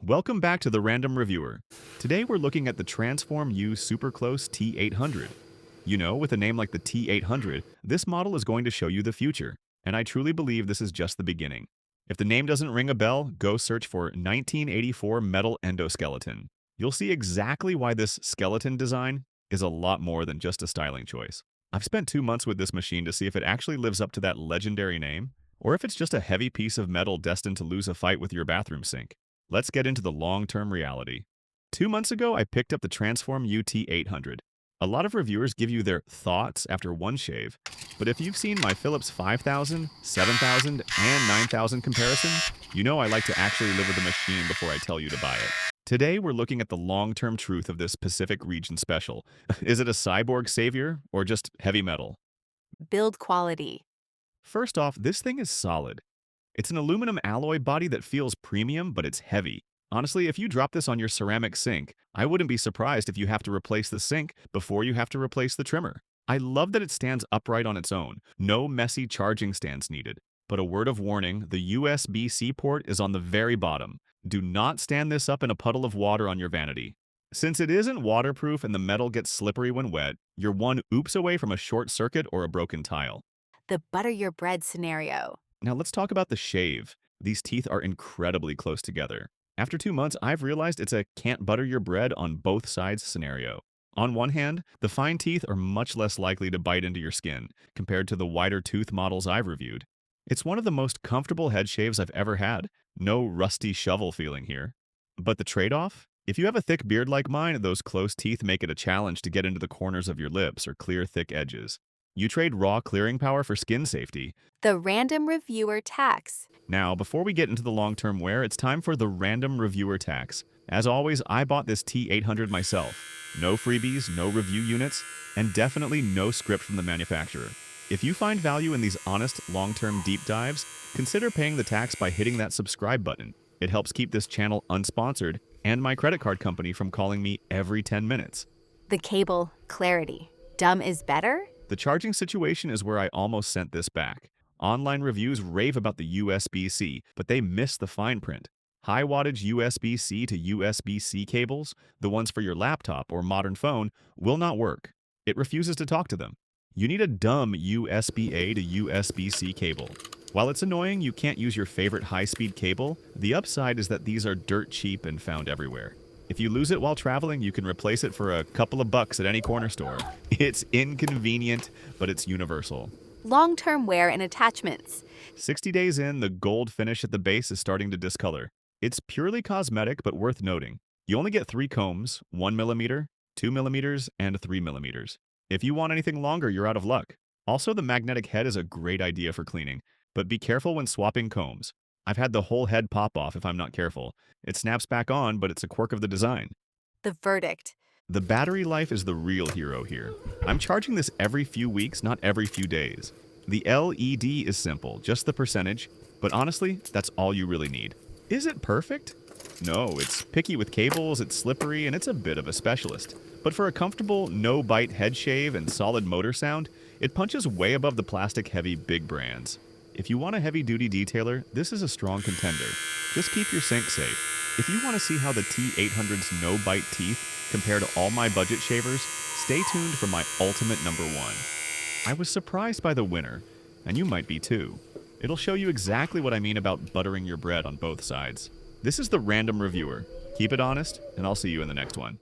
Welcome back to the Random Reviewer. Today we're looking at the Transform U Super Close T-800. You know, with a name like the T-800, this model is going to show you the future, and I truly believe this is just the beginning. If the name doesn't ring a bell, go search for 1984 metal endoskeleton. You'll see exactly why this skeleton design is a lot more than just a styling choice. I've spent 2 months with this machine to see if it actually lives up to that legendary name, or if it's just a heavy piece of metal destined to lose a fight with your bathroom sink. Let's get into the long-term reality. 2 months ago, I picked up the Transform UT800. A lot of reviewers give you their thoughts after one shave, but if you've seen my Philips 5000, 7000, and 9000 comparison, you know I like to actually live with the machine before I tell you to buy it. Today, we're looking at the long-term truth of this Pacific region special. Is it a cyborg savior or just heavy metal? Build quality. First off, this thing is solid. It's an aluminum alloy body that feels premium, but it's heavy. Honestly, if you drop this on your ceramic sink, I wouldn't be surprised if you have to replace the sink before you have to replace the trimmer. I love that it stands upright on its own. No messy charging stands needed. But a word of warning, the USB-C port is on the very bottom. Do not stand this up in a puddle of water on your vanity. Since it isn't waterproof and the metal gets slippery when wet, you're one oops away from a short circuit or a broken tile. The butter your bread scenario. Now let's talk about the shave. These teeth are incredibly close together. After 2 months, I've realized it's a can't butter your bread on both sides scenario. On one hand, the fine teeth are much less likely to bite into your skin compared to the wider tooth models I've reviewed. It's one of the most comfortable head shaves I've ever had. No rusty shovel feeling here. But the trade-off? If you have a thick beard like mine, those close teeth make it a challenge to get into the corners of your lips or clear thick edges. You trade raw clearing power for skin safety. The random reviewer tax. Now, before we get into the long-term wear, it's time for the Random Reviewer tax. As always, I bought this T-800 myself. No freebies, no review units, and definitely no script from the manufacturer. If you find value in these honest, long-term deep dives, consider paying the tax by hitting that subscribe button. It helps keep this channel unsponsored and my credit card company from calling me every 10 minutes. The cable clarity. Dumb is better? The charging situation is where I almost sent this back. Online reviews rave about the USB-C, but they miss the fine print. High-wattage USB-C to USB-C cables, the ones for your laptop or modern phone, will not work. It refuses to talk to them. You need a dumb USB-A to USB-C cable. While it's annoying you can't use your favorite high-speed cable, the upside is that these are dirt cheap and found everywhere. If you lose it while traveling, you can replace it for a couple of bucks at any corner store. It's inconvenient, but it's universal. Long-term wear and attachments. 60 days in, the gold finish at the base is starting to discolor. It's purely cosmetic, but worth noting. You only get 3 combs, 1 millimeter, 2 millimeters, and 3 millimeters. If you want anything longer, you're out of luck. Also, the magnetic head is a great idea for cleaning, but be careful when swapping combs. I've had the whole head pop off if I'm not careful. It snaps back on, but it's a quirk of the design. The verdict. The battery life is the real hero here. I'm charging this every few weeks, not every few days. The LED is simple, just the percentage, but honestly, that's all you really need. Is it perfect? No, it's picky with cables, it's slippery, and it's a bit of a specialist. But for a comfortable, no-bite head shave and solid motor sound, it punches way above the plastic-heavy big brands. If you want a heavy-duty detailer, this is a strong contender. Just keep your sink safe. If you want to see how the T-800's no-bite teeth compare to all my budget shavers, stay tuned for my ultimate #1. I was surprised by the winner, and you might be too. It'll show you exactly what I mean about buttering your bread on both sides. This is the Random Reviewer. Keep it honest, and I'll see you in the next one.